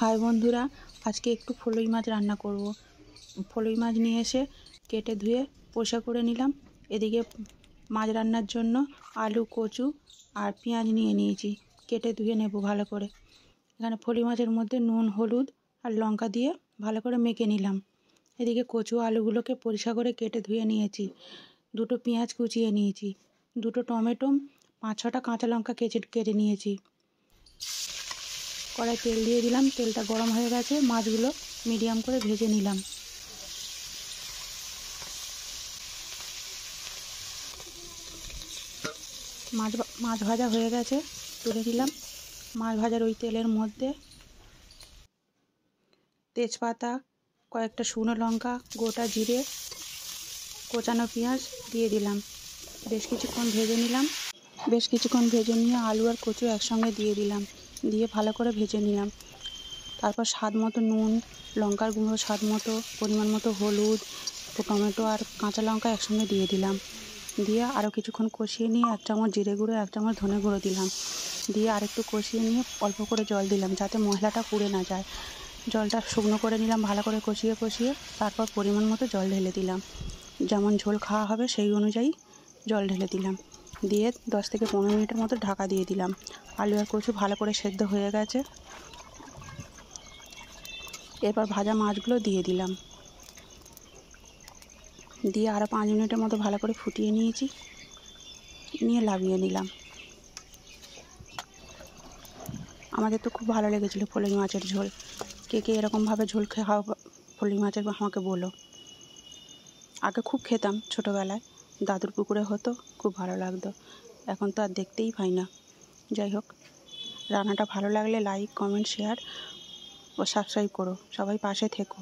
High বন্ধুরা, আজকে একটু ফলই মাছ রান্না করব। ফলই মাছ নিয়ে এসে কেটে ধুয়ে পরিষ্কার করে নিলাম। এদিকে মাছ রান্নার জন্য আলু, কচু আর পেঁয়াজ নিয়ে নিয়েছি, কেটে ধুয়ে নেব ভালো করে। এখানে ফলই মাছের মধ্যে নুন, হলুদ আর লঙ্কা দিয়ে ভালো করে মেখে নিলাম। এদিকে কচু আলুগুলোকে পরিষ্কার করে কেটে ধুয়ে নিয়েছি। দুটো পেঁয়াজ কুচিয়ে নিয়েছি, দুটো টমেটো, 5-6টা কাঁচা লঙ্কা কেটে নিয়েছি। কড়াই তেল দিয়ে দিলাম, তেলটা গরম হয়ে গেছে, মাছগুলো মিডিয়াম করে ভেজে নিলাম। মাছ ভাজা হয়ে গেছে, তুলে দিলাম। মাছ ভাজার ওই তেলের মধ্যে তেজপাতা, কয়েকটা শুকনো লঙ্কা, গোটা জিরে, কোচানো পেঁয়াজ দিয়ে দিলাম। বেশ কিছুক্ষণ ভেজে নিয়ে আলু আর কচু একসঙ্গে দিয়ে দিলাম, দিয়ে ভালো করে ভেজে নিলাম। তারপর স্বাদ মতো নুন, লঙ্কার গুঁড়ো স্বাদ মতো, পরিমাণ মতো হলুদ, টমেটো আর কাঁচা লঙ্কা একসঙ্গে দিয়ে দিলাম। দিয়ে আরও কিছুক্ষণ কষিয়ে নিয়ে 1 চামচ জিরে গুঁড়ো, 1 চামচ ধনে গুঁড়ো দিলাম। দিয়ে আরেকটু কষিয়ে নিয়ে অল্প করে জল দিলাম, যাতে মশলাটা পুড়ে না যায়। জলটা শুকনো করে নিলাম ভালো করে কষিয়ে। তারপর পরিমাণ মতো জল ঢেলে দিলাম। যেমন ঝোল খাওয়া হবে সেই অনুযায়ী জল ঢেলে দিলাম। দিয়ে 10 থেকে 15 মিনিটের মতো ঢাকা দিয়ে দিলাম। আলু আর কচু ভালো করে সেদ্ধ হয়ে গেছে। এরপর ভাজা মাছগুলো দিয়ে দিলাম, দিয়ে আরও 5 মিনিটের মতো ভালো করে ফুটিয়ে নিয়ে নামিয়ে নিলাম। আমাদের তো খুব ভালো লেগেছিলো ফলই মাছের ঝোল। কে এরকমভাবে ঝোল খাও ফলই মাছের আমাকে বলো। আগে খুব খেতাম ছোটোবেলায়, দাদুর পুকুরে হতো, খুব ভালো লাগতো। এখন তো আর দেখতেই পাই না। যাই হোক, রান্নাটা ভালো লাগলে লাইক, কমেন্ট, শেয়ার ও সাবস্ক্রাইব করো। সবাই পাশে থেকো।